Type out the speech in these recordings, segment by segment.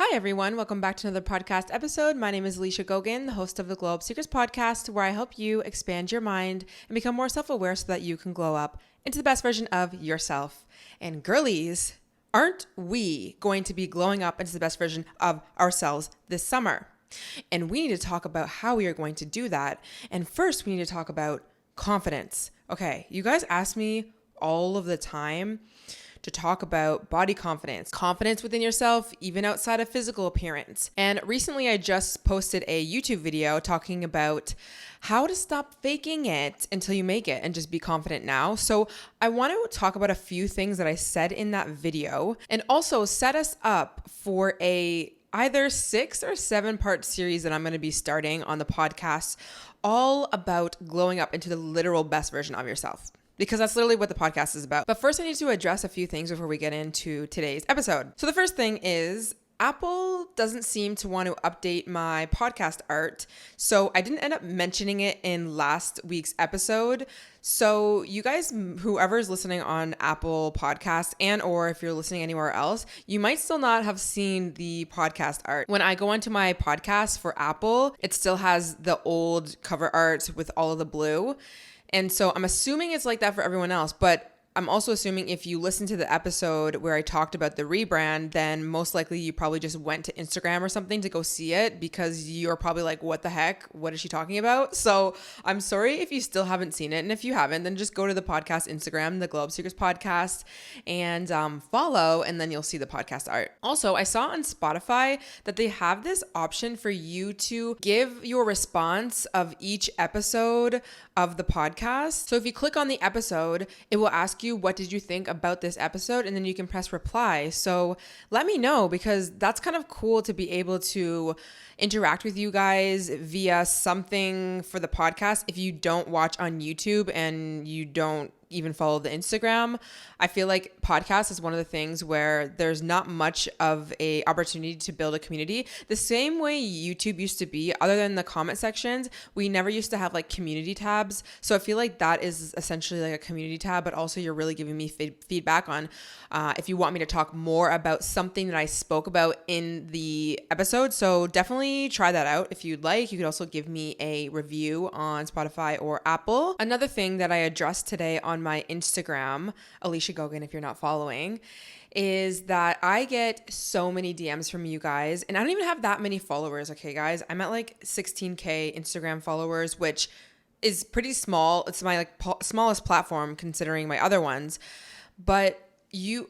Hi, everyone. Welcome back to another podcast episode. My name is Alicia Gogan, the host of the Glow Up Secrets podcast, where I help you expand your mind and become more self-aware so that you can glow up into the best version of yourself. And girlies, aren't we going to be glowing up into the best version of ourselves this summer? And we need to talk about how we are going to do that. And first, we need to talk about confidence. Okay, you guys ask me all of the time to talk about body confidence within yourself, even outside of physical appearance. And recently I just posted a YouTube video talking about how to stop faking it until you make it and just be confident now. So I want to talk about a few things that I said in that video and also set us up for a either 6 or 7 part series that I'm going to be starting on the podcast, all about glowing up into the literal best version of yourself. Because that's literally what the podcast is about. But first I need to address a few things before we get into today's episode. So the first thing is Apple doesn't seem to want to update my podcast art. So I didn't end up mentioning it in last week's episode. So you guys, whoever's listening on Apple Podcasts and or if you're listening anywhere else, you might still not have seen the podcast art. When I go onto my podcast for Apple, it still has the old cover art with all of the blue. And so I'm assuming it's like that for everyone else, but I'm also assuming if you listen to the episode where I talked about the rebrand, then most likely you probably just went to Instagram or something to go see it because you're probably like, what the heck? What is she talking about? So I'm sorry if you still haven't seen it. And if you haven't, then just go to the podcast Instagram, the Glow Up Secrets podcast, and follow, and then you'll see the podcast art. Also, I saw on Spotify that they have this option for you to give your response of each episode of the podcast. So if you click on the episode, it will ask you, what did you think about this episode? And then you can press reply. So let me know, because that's kind of cool to be able to interact with you guys via something for the podcast. If you don't watch on YouTube and you don't even follow the Instagram, I feel like podcast is one of the things where there's not much of a opportunity to build a community. The same way YouTube used to be, other than the comment sections, we never used to have like community tabs. So I feel like that is essentially like a community tab, but also you're really giving me feedback on if you want me to talk more about something that I spoke about in the episode. So definitely try that out if you'd like. You could also give me a review on Spotify or Apple. Another thing that I addressed today on my Instagram, Alicia Gogan, if you're not following, is that I get so many DMs from you guys, and I don't even have that many followers. Okay, guys, I'm at like 16K Instagram followers, which is pretty small. It's my like smallest platform considering my other ones, but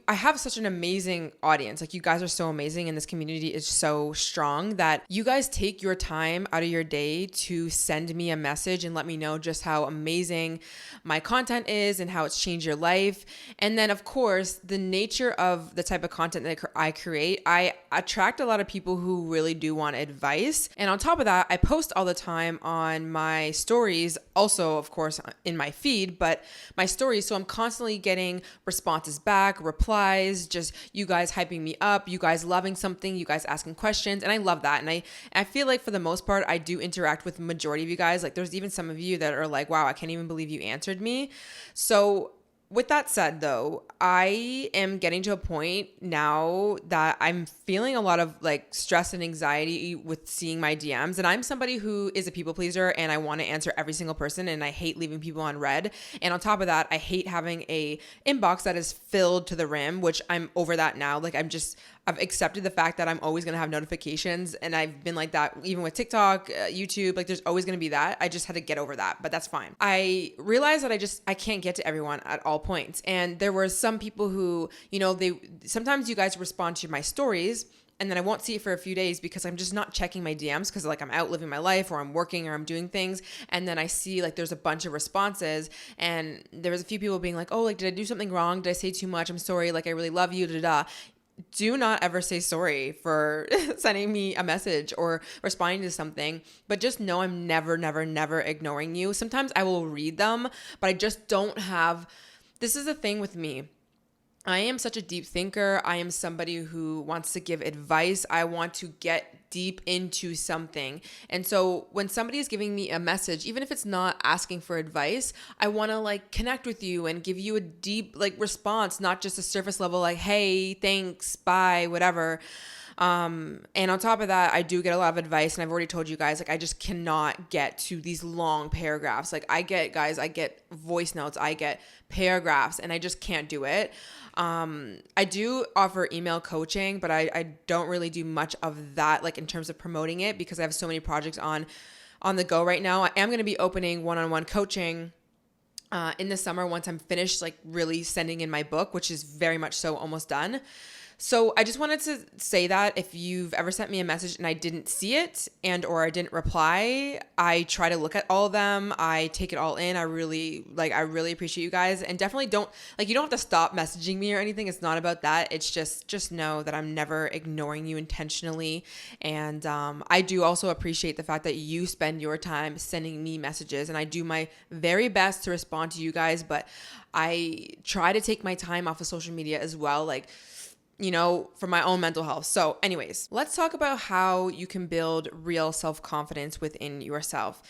I have such an amazing audience. Like, you guys are so amazing, and this community is so strong that you guys take your time out of your day to send me a message and let me know just how amazing my content is and how it's changed your life. And then, of course, the nature of the type of content that I create, I attract a lot of people who really do want advice. And on top of that, I post all the time on my stories, also, of course, in my feed, but my stories. So I'm constantly getting responses back, replies, just you guys hyping me up, you guys loving something, you guys asking questions, and I love that. And I feel like for the most part, I do interact with the majority of you guys. Like, there's even some of you that are like, wow, I can't even believe you answered me. So with that said, though, I am getting to a point now that I'm feeling a lot of like stress and anxiety with seeing my DMs. And I'm somebody who is a people pleaser, and I want to answer every single person, and I hate leaving people on read. And on top of that, I hate having a inbox that is filled to the rim, which I'm over that now. Like, I've accepted the fact that I'm always going to have notifications, and I've been like that even with TikTok, YouTube, like there's always going to be that. I just had to get over that, but that's fine. I realized that I can't get to everyone at all points. And there were some people who, sometimes you guys respond to my stories, and then I won't see it for a few days because I'm just not checking my DMs because like I'm out living my life or I'm working or I'm doing things. And then I see like there's a bunch of responses, and there was a few people being like, oh, like, did I do something wrong? Did I say too much? I'm sorry. Like, I really love you. Da da. Do not ever say sorry for sending me a message or responding to something, but just know I'm never, never, never ignoring you. Sometimes I will read them, but I just don't have, this is the thing with me. I am such a deep thinker. I am somebody who wants to give advice. I want to get deep into something. And so when somebody is giving me a message, even if it's not asking for advice, I want to like connect with you and give you a deep like response, not just a surface level like, hey, thanks, bye, whatever. And on top of that, I do get a lot of advice, and I've already told you guys, like, I just cannot get to these long paragraphs. Like, I get voice notes, I get paragraphs, and I just can't do it. I do offer email coaching, but I don't really do much of that, like in terms of promoting it, because I have so many projects on the go right now. I am going to be opening one-on-one coaching in the summer once I'm finished, like really sending in my book, which is very much so almost done. So I just wanted to say that if you've ever sent me a message and I didn't see it or I didn't reply, I try to look at all of them. I take it all in. I really appreciate you guys, and definitely you don't have to stop messaging me or anything. It's not about that. It's just know that I'm never ignoring you intentionally. And I do also appreciate the fact that you spend your time sending me messages, and I do my very best to respond to you guys, but I try to take my time off of social media as well. Like, for my own mental health. So anyways, let's talk about how you can build real self-confidence within yourself.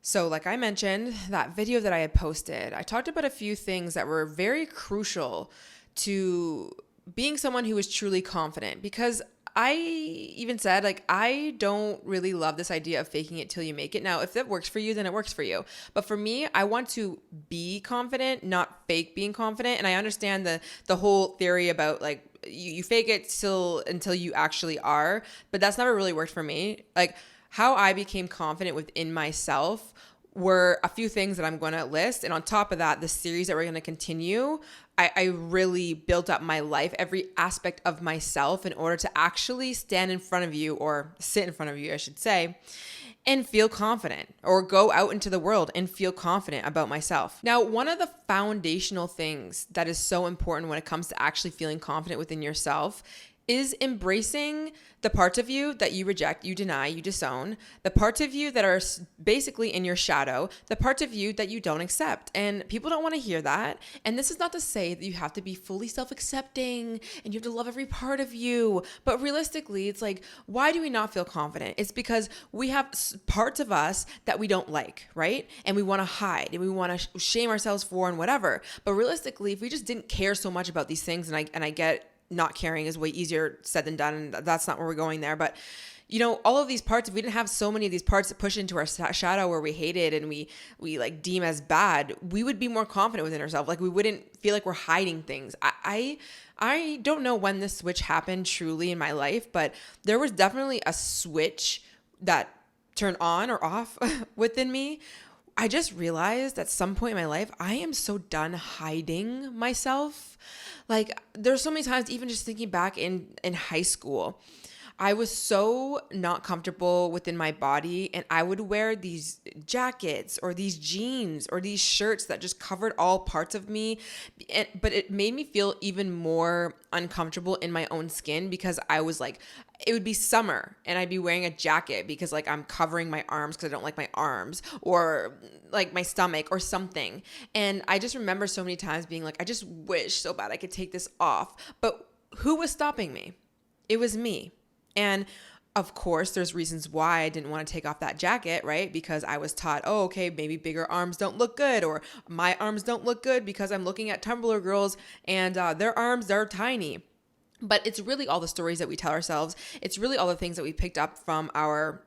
So like I mentioned, that video that I had posted, I talked about a few things that were very crucial to being someone who is truly confident, because I even said, like, I don't really love this idea of faking it till you make it. Now, if that works for you, then it works for you. But for me, I want to be confident, not fake being confident. And I understand the whole theory about like you fake it until you actually are, but that's never really worked for me. Like, how I became confident within myself were a few things that I'm going to list. And on top of that, the series that we're going to continue, I really built up my life, every aspect of myself, in order to actually stand in front of you, or sit in front of you, I should say, and feel confident, or go out into the world and feel confident about myself. Now, one of the foundational things that is so important when it comes to actually feeling confident within yourself is embracing the parts of you that you reject, you deny, you disown, the parts of you that are basically in your shadow, the parts of you that you don't accept. And people don't want to hear that. And this is not to say that you have to be fully self-accepting and you have to love every part of you. But realistically, it's like, why do we not feel confident? It's because we have parts of us that we don't like, right? And we want to hide and we want to shame ourselves for and whatever. But realistically, if we just didn't care so much about these things, and I get not caring is way easier said than done, and that's not where we're going there. But all of these parts, if we didn't have so many of these parts that push into our shadow where we hate it and we like deem as bad, we would be more confident within ourselves. Like, we wouldn't feel like we're hiding things. I don't know when this switch happened truly in my life, but there was definitely a switch that turned on or off within me. I just realized at some point in my life, I am so done hiding myself. Like, there's so many times, even just thinking back in high school, I was so not comfortable within my body, and I would wear these jackets or these jeans or these shirts that just covered all parts of me. But it made me feel even more uncomfortable in my own skin, because I was like, it would be summer and I'd be wearing a jacket because like I'm covering my arms because I don't like my arms, or like my stomach or something. And I just remember so many times being like, I just wish so bad I could take this off. But who was stopping me? It was me. And of course, there's reasons why I didn't want to take off that jacket, right? Because I was taught, oh, okay, maybe bigger arms don't look good, or my arms don't look good because I'm looking at Tumblr girls and their arms, they're tiny. But it's really all the stories that we tell ourselves. It's really all the things that we picked up from our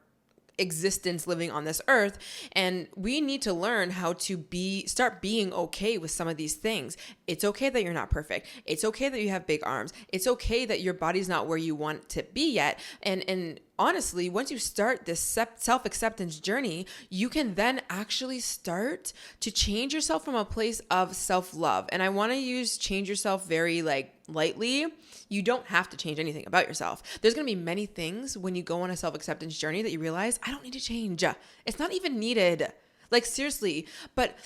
existence living on this earth. And we need to learn how to start being okay with some of these things. It's okay that you're not perfect. It's okay that you have big arms. It's okay that your body's not where you want to be yet. And honestly, once you start this self-acceptance journey, you can then actually start to change yourself from a place of self-love. And I want to use change yourself very lightly. You don't have to change anything about yourself. There's going to be many things when you go on a self-acceptance journey that you realize, I don't need to change. It's not even needed. Like, seriously. But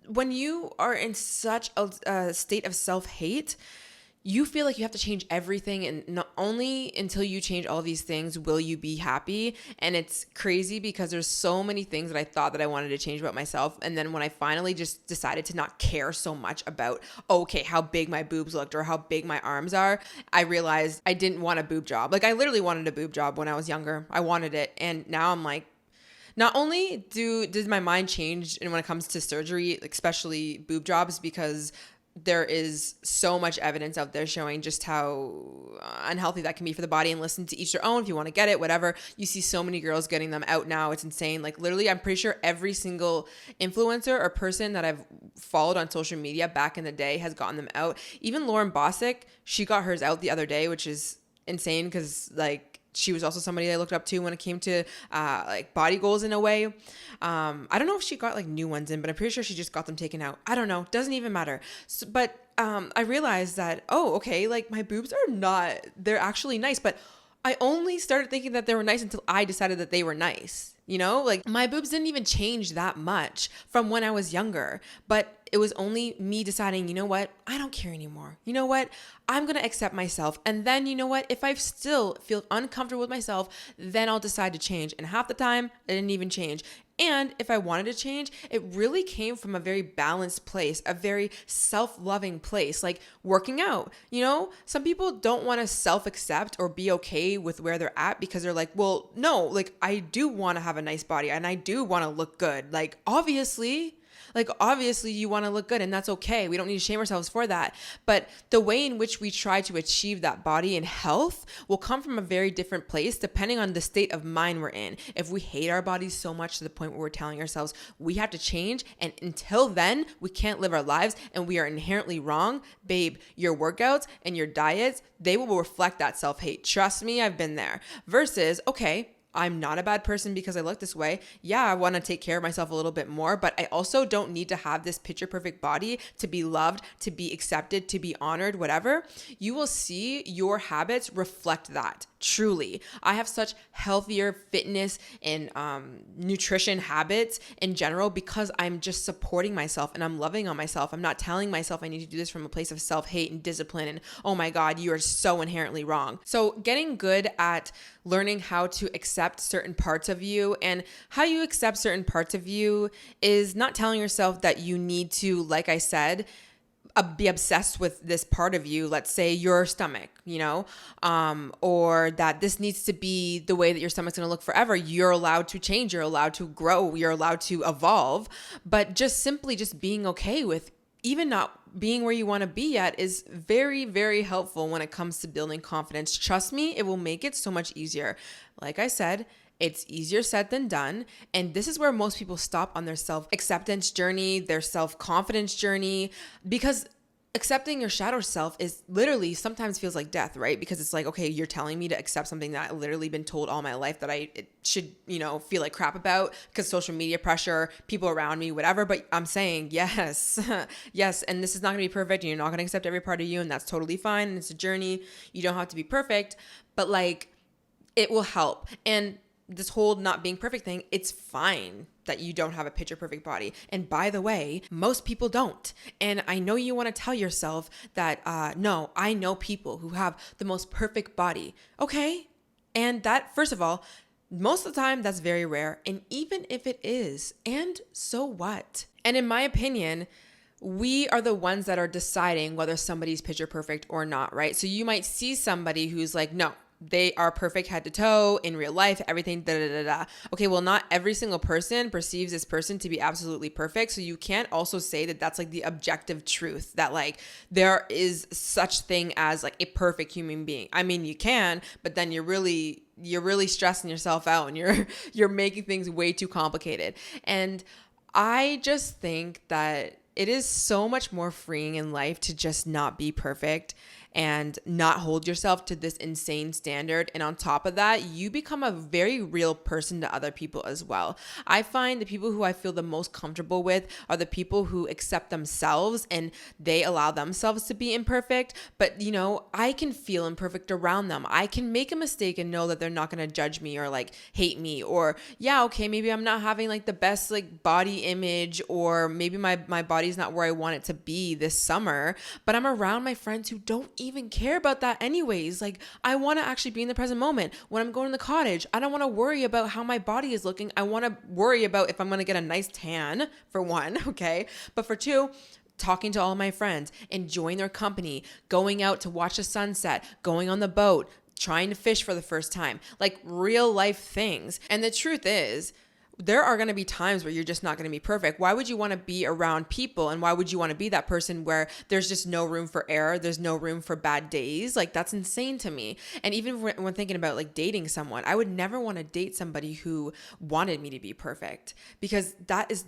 when you are in such a state of self-hate, you feel like you have to change everything, and not only until you change all these things will you be happy. And it's crazy because there's so many things that I thought that I wanted to change about myself. And then when I finally just decided to not care so much about, okay, how big my boobs looked or how big my arms are, I realized I didn't want a boob job. Like, I literally wanted a boob job when I was younger. I wanted it. And now I'm like, not only did my mind change and when it comes to surgery, especially boob jobs, because there is so much evidence out there showing just how unhealthy that can be for the body, and listen to each their own. If you want to get it, whatever. You see so many girls getting them out now. It's insane. Like literally, I'm pretty sure every single influencer or person that I've followed on social media back in the day has gotten them out. Even Lauren Bosick, she got hers out the other day, which is insane because like she was also somebody I looked up to when it came to like body goals in a way. I don't know if she got like new ones in, but I'm pretty sure she just got them taken out. I don't know. Doesn't even matter. So, but I realized that, oh, okay, like my boobs are not, they're actually nice. But I only started thinking that they were nice until I decided that they were nice. You know, like my boobs didn't even change that much from when I was younger, but it was only me deciding, you know what, I don't care anymore. You know what, I'm going to accept myself. And then, you know what, if I still feel uncomfortable with myself, then I'll decide to change. And half the time, I didn't even change. And if I wanted to change, it really came from a very balanced place, a very self-loving place, like working out. You know, some people don't want to self-accept or be okay with where they're at because they're like, well, no, like I do want to have a nice body and I do want to look good. Like obviously you want to look good, and that's okay. We don't need to shame ourselves for that. But the way in which we try to achieve that body and health will come from a very different place depending on the state of mind we're in. If we hate our bodies so much to the point where we're telling ourselves we have to change, and until then we can't live our lives and we are inherently wrong, babe, your workouts and your diets, they will reflect that self-hate. Trust me, I've been there. Versus, okay, I'm not a bad person because I look this way. Yeah, I want to take care of myself a little bit more, but I also don't need to have this picture perfect body to be loved, to be accepted, to be honored, whatever. You will see your habits reflect that. Truly. I have such healthier fitness and nutrition habits in general because I'm just supporting myself and I'm loving on myself. I'm not telling myself I need to do this from a place of self-hate and discipline and, oh my God, you are so inherently wrong. So getting good at learning how to accept certain parts of you, and how you accept certain parts of you is not telling yourself that you need to, like I said, be obsessed with this part of you, let's say your stomach, you know, or that this needs to be the way that your stomach's going to look forever. You're allowed to change. You're allowed to grow. You're allowed to evolve. But just simply just being okay with even not being where you want to be at is very, very helpful when it comes to building confidence. Trust me, it will make it so much easier. Like I said, it's easier said than done. And this is where most people stop on their self-acceptance journey, their self-confidence journey, because accepting your shadow self is literally sometimes feels like death, right? Because it's like, okay, you're telling me to accept something that I've literally been told all my life that I should, you know, feel like crap about because social media pressure, people around me, whatever. But I'm saying, yes, yes. And this is not going to be perfect. And you're not going to accept every part of you. And that's totally fine. And it's a journey. You don't have to be perfect, but like it will help. And this whole not being perfect thing, it's fine that you don't have a picture perfect body. And by the way, most people don't. And I know you want to tell yourself that, no, I know people who have the most perfect body. Okay. And that, first of all, most of the time that's very rare. And even if it is, and so what? And in my opinion, we are the ones that are deciding whether somebody's picture perfect or not, right? So you might see somebody who's like, no, they are perfect head to toe in real life, everything, da, da, da, da. Okay, well, not every single person perceives this person to be absolutely perfect. So you can't also say that that's like the objective truth, that like there is such thing as like a perfect human being. I mean, you can, but then you're really stressing yourself out and you're making things way too complicated. And I just think that it is so much more freeing in life to just not be perfect and not hold yourself to this insane standard. And on top of that, you become a very real person to other people as well. I find the people who I feel the most comfortable with are the people who accept themselves and they allow themselves to be imperfect. But, you know, I can feel imperfect around them. I can make a mistake and know that they're not going to judge me or like hate me, or yeah, okay, maybe I'm not having like the best like body image, or maybe my body's not where I want it to be this summer, but I'm around my friends who don't even care about that anyways. Like I want to actually be in the present moment. When I'm going to the cottage, I don't want to worry about how my body is looking. I want to worry about if I'm going to get a nice tan, for one, okay? But for two, talking to all my friends, enjoying their company, going out to watch the sunset, going on the boat, trying to fish for the first time, like real life things. And the truth is, there are going to be times where you're just not going to be perfect. Why would you want to be around people? And why would you want to be that person where there's just no room for error? There's no room for bad days. Like, that's insane to me. And even when thinking about like dating someone, I would never want to date somebody who wanted me to be perfect, because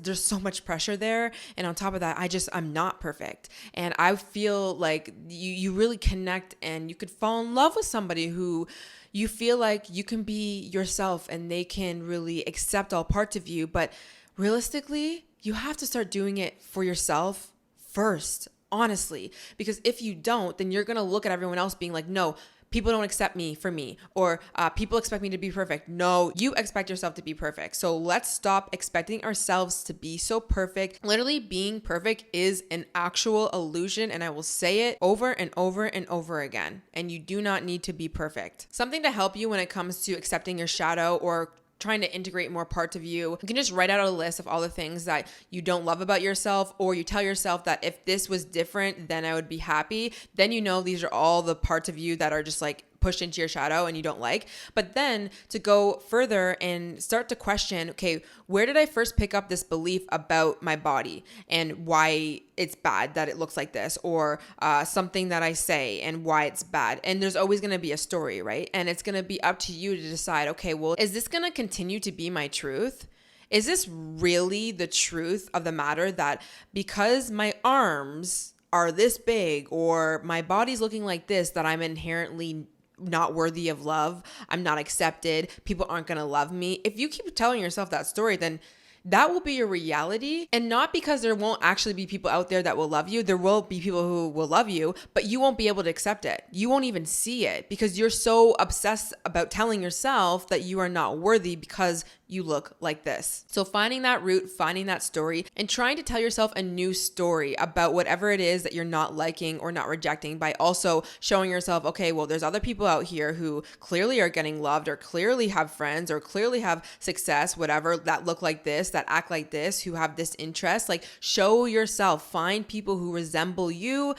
there's so much pressure there. And on top of that, I'm not perfect. And I feel like you really connect, and you could fall in love with somebody who you feel like you can be yourself and they can really accept all parts of you. But realistically, you have to start doing it for yourself first, honestly, because if you don't, then you're going to look at everyone else being like, no, people don't accept me for me, or people expect me to be perfect. No, you expect yourself to be perfect. So let's stop expecting ourselves to be so perfect. Literally, being perfect is an actual illusion, and I will say it over and over and over again. And you do not need to be perfect. Something to help you when it comes to accepting your shadow or trying to integrate more parts of you. You can just write out a list of all the things that you don't love about yourself, or you tell yourself that if this was different, then I would be happy. Then you know these are all the parts of you that are just like pushed into your shadow and you don't like. But then to go further and start to question, okay, where did I first pick up this belief about my body and why it's bad that it looks like this, or something that I say and why it's bad? And there's always going to be a story, right? And it's going to be up to you to decide, okay, well, is this going to continue to be my truth? Is this really the truth of the matter, that because my arms are this big or my body's looking like this, that I'm inherently not worthy of love, I'm not accepted, people aren't going to love me? If you keep telling yourself that story, then that will be your reality. And not because there won't actually be people out there that will love you. There will be people who will love you, but you won't be able to accept it. You won't even see it because you're so obsessed about telling yourself that you are not worthy because you look like this. So finding that root, finding that story, and trying to tell yourself a new story about whatever it is that you're not liking or not rejecting, by also showing yourself, okay, well, there's other people out here who clearly are getting loved, or clearly have friends, or clearly have success, whatever, that look like this, that act like this, who have this interest. Like, show yourself, find people who resemble you,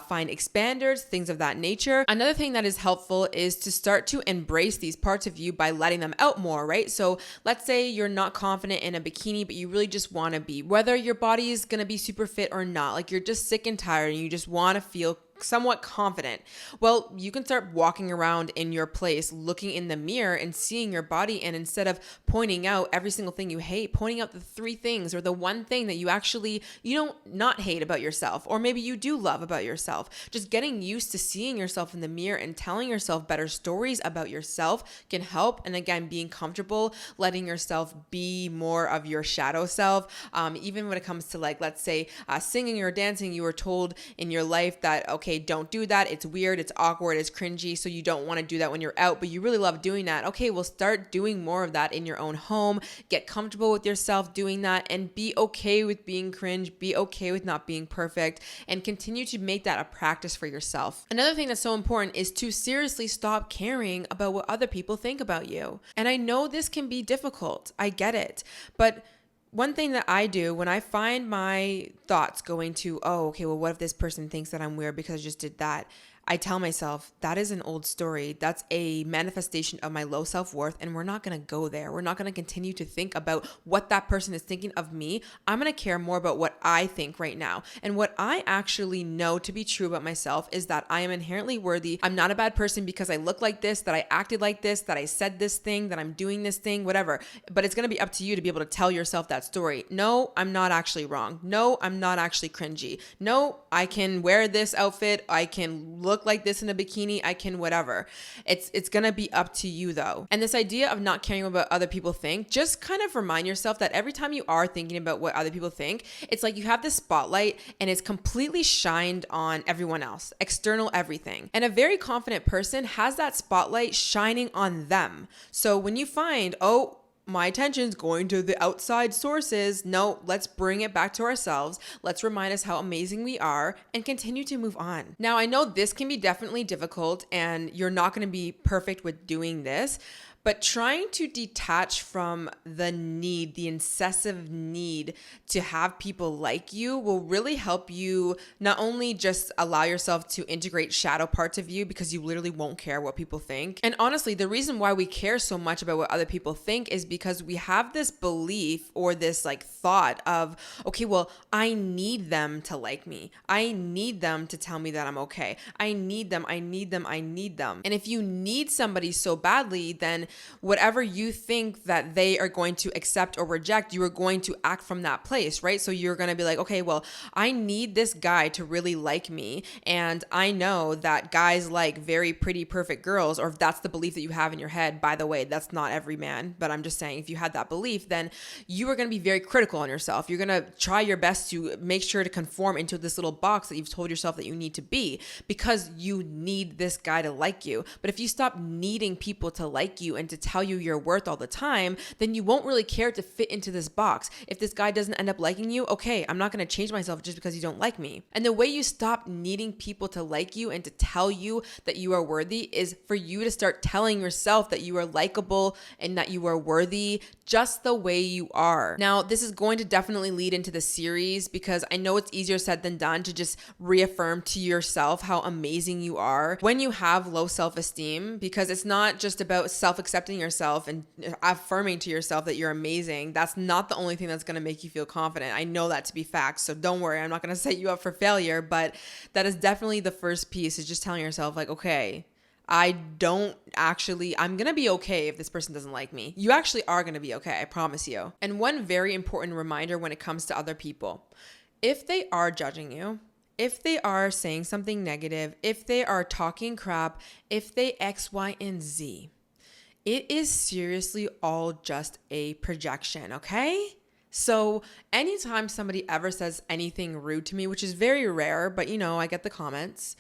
find expanders, things of that nature. Another thing that is helpful is to start to embrace these parts of you by letting them out more, right? So let's say you're not confident in a bikini, but you really just want to be, whether your body is going to be super fit or not, like you're just sick and tired and you just want to feel somewhat confident. Well, you can start walking around in your place, looking in the mirror and seeing your body. And instead of pointing out every single thing you hate, pointing out the 3 things or the one thing that you don't not hate about yourself, or maybe you do love about yourself. Just getting used to seeing yourself in the mirror and telling yourself better stories about yourself can help. And again, being comfortable, letting yourself be more of your shadow self. Even when it comes to, like, let's say singing or dancing, you were told in your life that, okay, don't do that. It's weird. It's awkward. It's cringy. So you don't want to do that when you're out, but you really love doing that. Okay, well, start doing more of that in your own home. Get comfortable with yourself doing that, and be okay with being cringe. Be okay with not being perfect, and continue to make that a practice for yourself. Another thing that's so important is to seriously stop caring about what other people think about you. And I know this can be difficult. I get it. But one thing that I do when I find my thoughts going to, oh, okay, well, what if this person thinks that I'm weird because I just did that? I tell myself that is an old story. That's a manifestation of my low self-worth, and we're not going to go there. We're not going to continue to think about what that person is thinking of me. I'm going to care more about what I think right now. And what I actually know to be true about myself is that I am inherently worthy. I'm not a bad person because I look like this, that I acted like this, that I said this thing, that I'm doing this thing, whatever. But it's going to be up to you to be able to tell yourself that story. No, I'm not actually wrong. No, I'm not actually cringy. No, I can wear this outfit. I can look like this in a bikini, I can whatever. It's gonna be up to you though. And this idea of not caring about what other people think, just kind of remind yourself that every time you are thinking about what other people think, it's like you have this spotlight and it's completely shined on everyone else, external everything. And a very confident person has that spotlight shining on them. So when you find, oh, my attention's going to the outside sources. No, let's bring it back to ourselves. Let's remind us how amazing we are and continue to move on. Now, I know this can be definitely difficult and you're not going to be perfect with doing this, But trying to detach from the need, the incessive need to have people like you will really help you not only just allow yourself to integrate shadow parts of you because you literally won't care what people think. And honestly, the reason why we care so much about what other people think is because we have this belief or this like thought of, okay, well, I need them to like me. I need them to tell me that I'm okay. I need them. And if you need somebody so badly, then whatever you think that they are going to accept or reject, you are going to act from that place, right? So you're going to be like, okay, well, I need this guy to really like me. And I know that guys like very pretty, perfect girls, or if that's the belief that you have in your head, by the way, that's not every man, but I'm just saying, if you had that belief, then you are going to be very critical on yourself. You're going to try your best to make sure to conform into this little box that you've told yourself that you need to be because you need this guy to like you. But if you stop needing people to like you and to tell you your worth all the time, then you won't really care to fit into this box. If this guy doesn't end up liking you, okay, I'm not going to change myself just because you don't like me. And the way you stop needing people to like you and to tell you that you are worthy is for you to start telling yourself that you are likable and that you are worthy just the way you are. Now, this is going to definitely lead into the series because I know it's easier said than done to just reaffirm to yourself how amazing you are when you have low self-esteem, because it's not just about self-accepting yourself and affirming to yourself that you're amazing. That's not the only thing that's going to make you feel confident. I know that to be facts, so don't worry. I'm not going to set you up for failure, but that is definitely the first piece, is just telling yourself like, okay, I'm going to be okay if this person doesn't like me. You actually are going to be okay, I promise you. And one very important reminder when it comes to other people, if they are judging you, if they are saying something negative, if they are talking crap, if they X, Y, and Z, it is seriously all just a projection, okay? So anytime somebody ever says anything rude to me, which is very rare, but I get the comments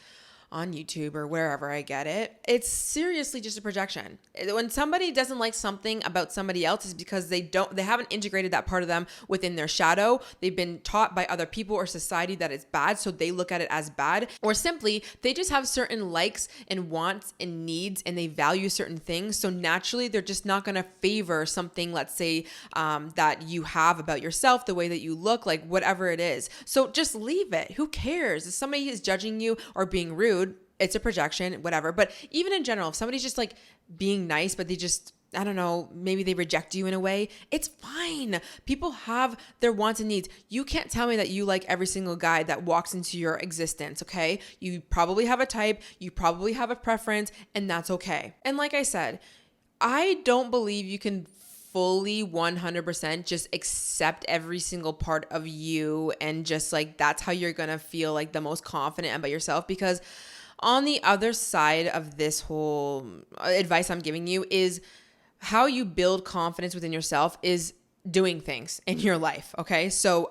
on YouTube or wherever I get it, it's seriously just a projection. When somebody doesn't like something about somebody else, it's because they haven't integrated that part of them within their shadow. They've been taught by other people or society that it's bad, so they look at it as bad, or simply they just have certain likes and wants and needs and they value certain things. So naturally, they're just not going to favor something, let's say, that you have about yourself, the way that you look, like whatever it is. So just leave it. Who cares? If somebody is judging you or being rude, it's a projection, whatever. But even in general, if somebody's just like being nice, but they just, I don't know, maybe they reject you in a way, it's fine. People have their wants and needs. You can't tell me that you like every single guy that walks into your existence, okay? You probably have a type, you probably have a preference, and that's okay. And like I said, I don't believe you can fully 100% just accept every single part of you and just like that's how you're gonna feel like the most confident about yourself, because on the other side of this whole advice I'm giving you is how you build confidence within yourself is doing things in your life, okay? So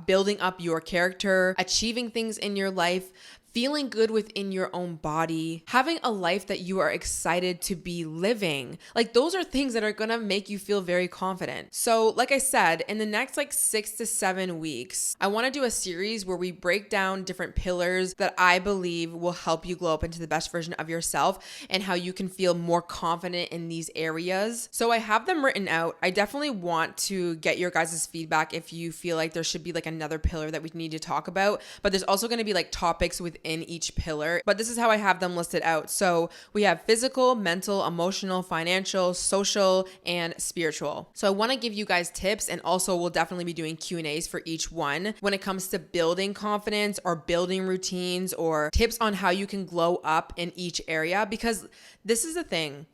building up your character, achieving things in your life, feeling good within your own body, having a life that you are excited to be living. Like those are things that are gonna make you feel very confident. So like I said, in the next 6 to 7 weeks, I wanna do a series where we break down different pillars that I believe will help you glow up into the best version of yourself and how you can feel more confident in these areas. So I have them written out. I definitely want to get your guys' feedback if you feel like there should be another pillar that we need to talk about, but there's also gonna be topics within each pillar, but this is how I have them listed out. So we have physical, mental, emotional, financial, social, and spiritual. So I want to give you guys tips, and also we'll definitely be doing Q&As for each one when it comes to building confidence or building routines or tips on how you can glow up in each area, because this is the thing.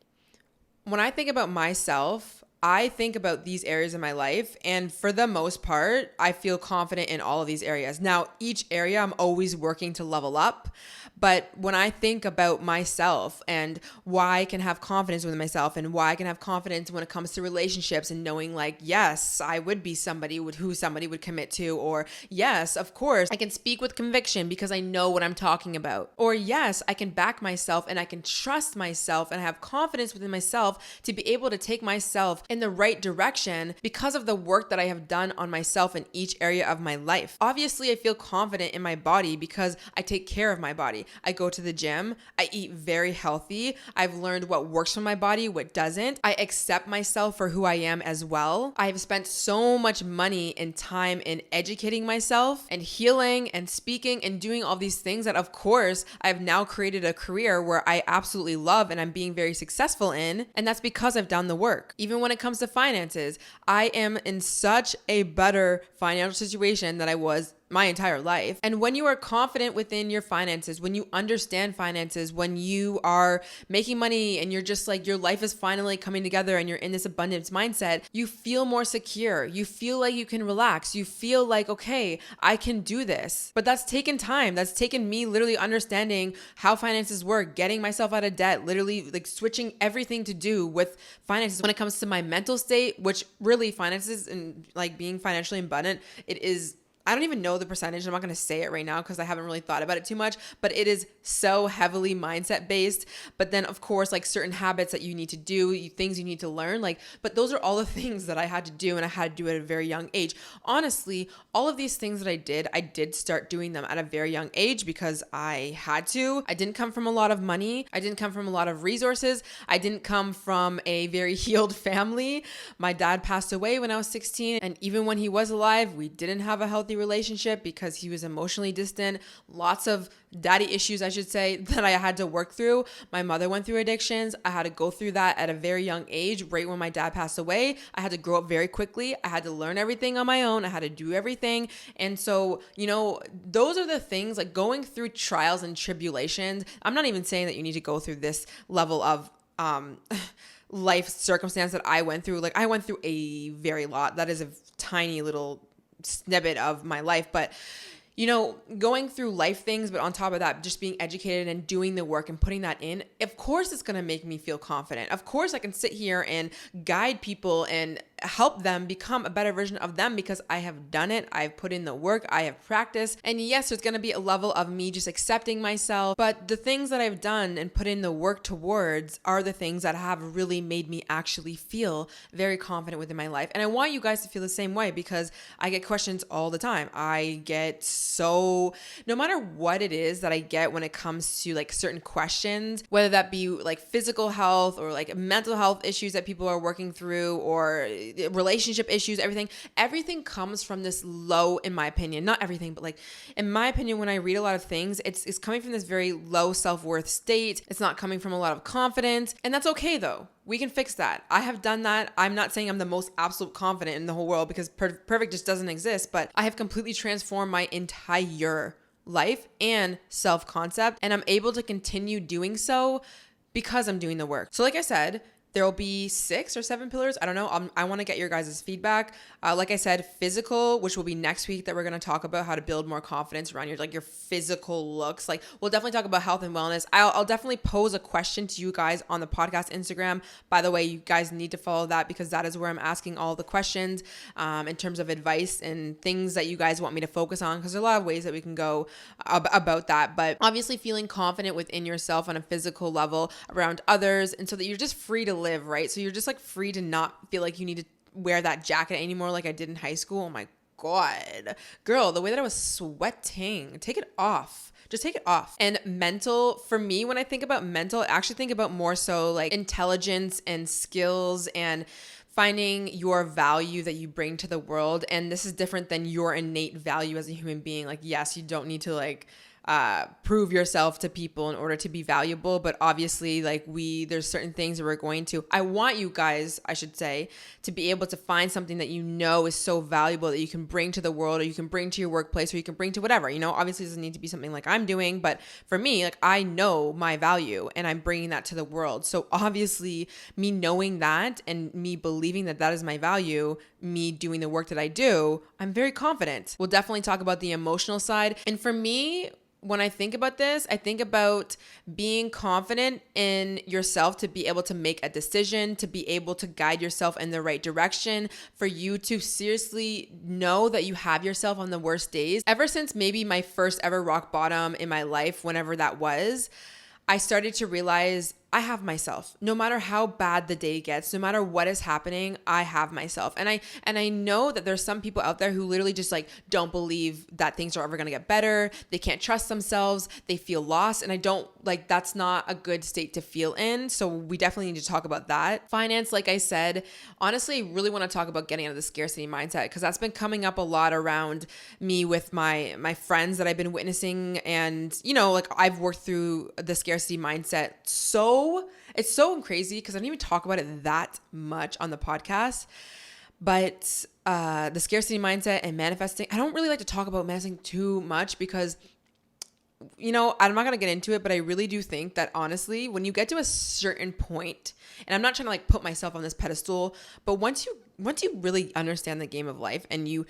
When I think about myself, I think about these areas in my life, and for the most part, I feel confident in all of these areas. Now, each area I'm always working to level up, but when I think about myself and why I can have confidence with myself and why I can have confidence when it comes to relationships and knowing yes, I would be somebody who somebody would commit to, or yes, of course, I can speak with conviction because I know what I'm talking about, or yes, I can back myself and I can trust myself and have confidence within myself to be able to take myself in the right direction because of the work that I have done on myself in each area of my life. Obviously, I feel confident in my body because I take care of my body. I go to the gym. I eat very healthy. I've learned what works for my body, what doesn't. I accept myself for who I am as well. I've spent so much money and time in educating myself and healing and speaking and doing all these things that, of course, I've now created a career where I absolutely love and I'm being very successful in. And that's because I've done the work. Even when it comes to finances, I am in such a better financial situation than I was my entire life. And when you are confident within your finances, when you understand finances, when you are making money and you're just like, your life is finally coming together and you're in this abundance mindset, you feel more secure. You feel like you can relax. You feel like, okay, I can do this. But that's taken time. That's taken me literally understanding how finances work, getting myself out of debt, literally like switching everything to do with finances. When it comes to my mental state, which really finances and like being financially abundant, it is, I don't even know the percentage. I'm not going to say it right now because I haven't really thought about it too much, but it is so heavily mindset based. But then of course, like certain habits that you need to do, things you need to learn, like, but those are all the things that I had to do and I had to do at a very young age. Honestly, all of these things that I did start doing them at a very young age because I had to. I didn't come from a lot of money. I didn't come from a lot of resources. I didn't come from a very healed family. My dad passed away when I was 16. And even when he was alive, we didn't have a healthy relationship because he was emotionally distant. Lots of daddy issues, I should say, that I had to work through. My mother went through addictions. I had to go through that at a very young age, right when my dad passed away. I had to grow up very quickly. I had to learn everything on my own. I had to do everything. And so, you know, those are the things, like going through trials and tribulations. I'm not even saying that you need to go through this level of life circumstance that I went through. Like I went through a very lot. That is a tiny little snippet of my life, but you know, going through life things, but on top of that, just being educated and doing the work and putting that in, of course it's going to make me feel confident. Of course I can sit here and guide people and help them become a better version of them because I have done it. I've put in the work. I have practiced. And yes, there's going to be a level of me just accepting myself, but the things that I've done and put in the work towards are the things that have really made me actually feel very confident within my life. And I want you guys to feel the same way because I get questions all the time. I get so, no matter what it is that I get when it comes to like certain questions, whether that be like physical health or like mental health issues that people are working through or relationship issues, everything comes from this low, in my opinion, not everything, but like in my opinion, when I read a lot of things, it's coming from this very low self-worth state. It's not coming from a lot of confidence. And that's okay though. We can fix that. I have done that. I'm not saying I'm the most absolute confident in the whole world because perfect just doesn't exist, but I have completely transformed my entire life and self-concept, and I'm able to continue doing so because I'm doing the work. So like I said, there will be 6 or 7 pillars. I don't know. I want to get your guys' feedback. Like I said, physical, which will be next week, that we're going to talk about how to build more confidence around your physical looks. Like we'll definitely talk about health and wellness. I'll definitely pose a question to you guys on the podcast Instagram. By the way, you guys need to follow that because that is where I'm asking all the questions in terms of advice and things that you guys want me to focus on, because there are a lot of ways that we can go about that. But obviously feeling confident within yourself on a physical level around others, and so that you're just free to live, right? So you're just like free to not feel like you need to wear that jacket anymore like I did in high school. Oh my God. Girl, the way that I was sweating, take it off. Just take it off. And mental, for me, when I think about mental, I actually think about more so like intelligence and skills and finding your value that you bring to the world. And this is different than your innate value as a human being. Like, yes, you don't need to like prove yourself to people in order to be valuable. But obviously, like there's certain things that we're going to, I want you guys, I should say, to be able to find something that you know is so valuable that you can bring to the world, or you can bring to your workplace, or you can bring to whatever, obviously it doesn't need to be something like I'm doing, but for me, like I know my value and I'm bringing that to the world. So obviously me knowing that and me believing that that is my value, me doing the work that I do, I'm very confident. We'll definitely talk about the emotional side. And for me, when I think about this, I think about being confident in yourself to be able to make a decision, to be able to guide yourself in the right direction, for you to seriously know that you have yourself on the worst days. Ever since maybe my first ever rock bottom in my life, whenever that was, I started to realize I have myself. No matter how bad the day gets, no matter what is happening, I have myself. And I know that there's some people out there who literally just like don't believe that things are ever going to get better. They can't trust themselves. They feel lost. And I don't like, that's not a good state to feel in. So we definitely need to talk about that. Finance, like I said, honestly, I really want to talk about getting out of the scarcity mindset because that's been coming up a lot around me with my friends that I've been witnessing. And, you know, like I've worked through the scarcity mindset it's so crazy because I don't even talk about it that much on the podcast. But the scarcity mindset and manifesting, I don't really like to talk about manifesting too much because, you know, I'm not going to get into it, but I really do think that honestly, when you get to a certain point, and I'm not trying to like put myself on this pedestal, but once you really understand the game of life and you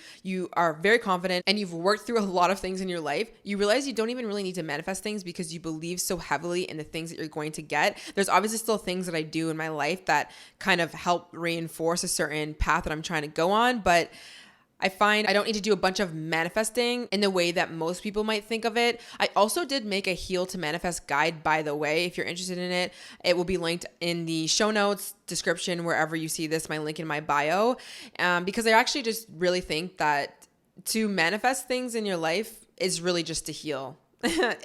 are very confident and you've worked through a lot of things in your life, you realize you don't even really need to manifest things because you believe so heavily in the things that you're going to get. There's obviously still things that I do in my life that kind of help reinforce a certain path that I'm trying to go on, but I find I don't need to do a bunch of manifesting in the way that most people might think of it. I also did make a Heal to Manifest guide, by the way. If you're interested in it, it will be linked in the show notes, description, wherever you see this, my link in my bio. Because I actually just really think that to manifest things in your life is really just to heal.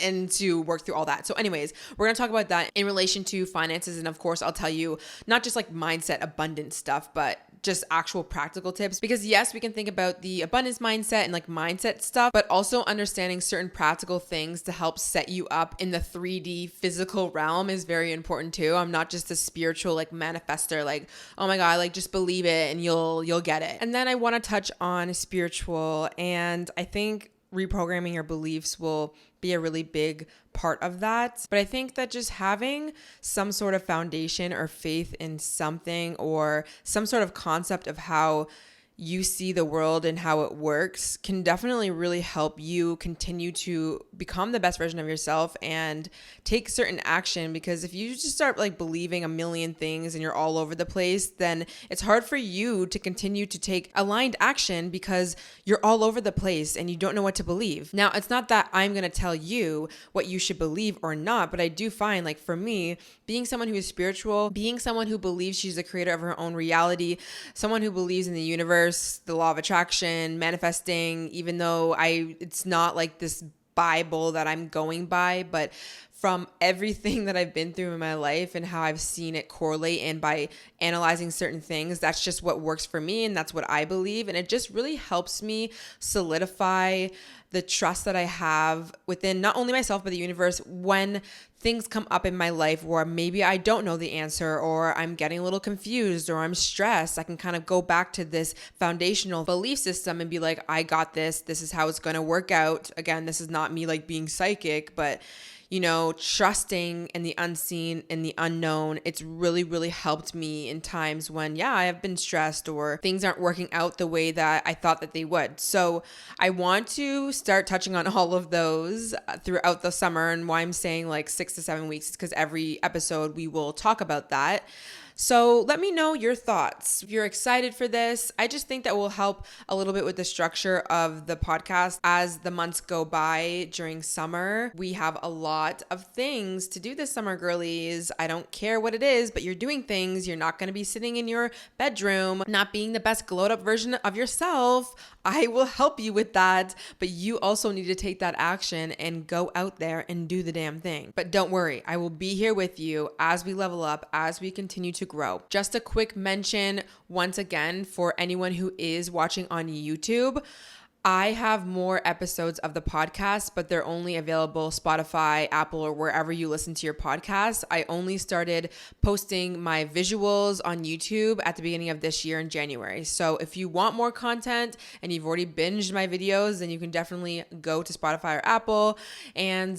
And to work through all that. So anyways, we're going to talk about that in relation to finances. And of course, I'll tell you not just like mindset, abundance stuff, but just actual practical tips. Because yes, we can think about the abundance mindset and like mindset stuff, but also understanding certain practical things to help set you up in the 3D physical realm is very important too. I'm not just a spiritual like manifester, like, oh my God, like just believe it and you'll get it. And then I want to touch on spiritual, and I think reprogramming your beliefs will be a really big part of that. But I think that just having some sort of foundation or faith in something or some sort of concept of how you see the world and how it works can definitely really help you continue to become the best version of yourself and take certain action. Because if you just start like believing a million things and you're all over the place, then it's hard for you to continue to take aligned action because you're all over the place and you don't know what to believe. Now, it's not that I'm going to tell you what you should believe or not, but I do find like for me, being someone who is spiritual, being someone who believes she's the creator of her own reality, someone who believes in the universe, the law of attraction, manifesting, even though it's not like this Bible that I'm going by, but from everything that I've been through in my life and how I've seen it correlate, and by analyzing certain things, that's just what works for me and that's what I believe. And it just really helps me solidify the trust that I have within not only myself, but the universe when things come up in my life where maybe I don't know the answer or I'm getting a little confused or I'm stressed. I can kind of go back to this foundational belief system and be like, I got this. This is how it's going to work out. Again, this is not me like being psychic, but you know, trusting in the unseen and the unknown. It's really, really helped me in times when, I have been stressed or things aren't working out the way that I thought that they would. So I want to start touching on all of those throughout the summer. And why I'm saying like 6 to 7 weeks is because every episode we will talk about that. So let me know your thoughts. If you're excited for this, I just think that will help a little bit with the structure of the podcast as the months go by during summer. We have a lot of things to do this summer, girlies. I don't care what it is, but you're doing things. You're not going to be sitting in your bedroom, not being the best glowed up version of yourself. I will help you with that, but you also need to take that action and go out there and do the damn thing. But don't worry, I will be here with you as we level up, as we continue to grow. Just a quick mention once again for anyone who is watching on YouTube. I have more episodes of the podcast, but they're only available Spotify, Apple, or wherever you listen to your podcast. I only started posting my visuals on YouTube at the beginning of this year in January. So if you want more content and you've already binged my videos, then you can definitely go to Spotify or Apple. And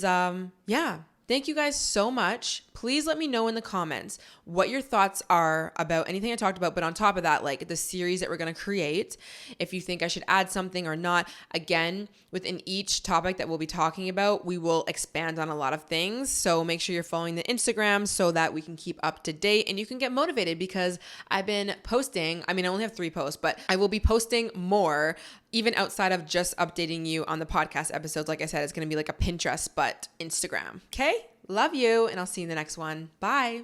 thank you guys so much. Please let me know in the comments what your thoughts are about anything I talked about. But on top of that, like the series that we're going to create, if you think I should add something or not. Again, within each topic that we'll be talking about, we will expand on a lot of things. So make sure you're following the Instagram so that we can keep up to date and you can get motivated, because I've been posting. I only have 3 posts, but I will be posting more even outside of just updating you on the podcast episodes. Like I said, it's going to be like a Pinterest, but Instagram. Okay? Love you, and I'll see you in the next one. Bye.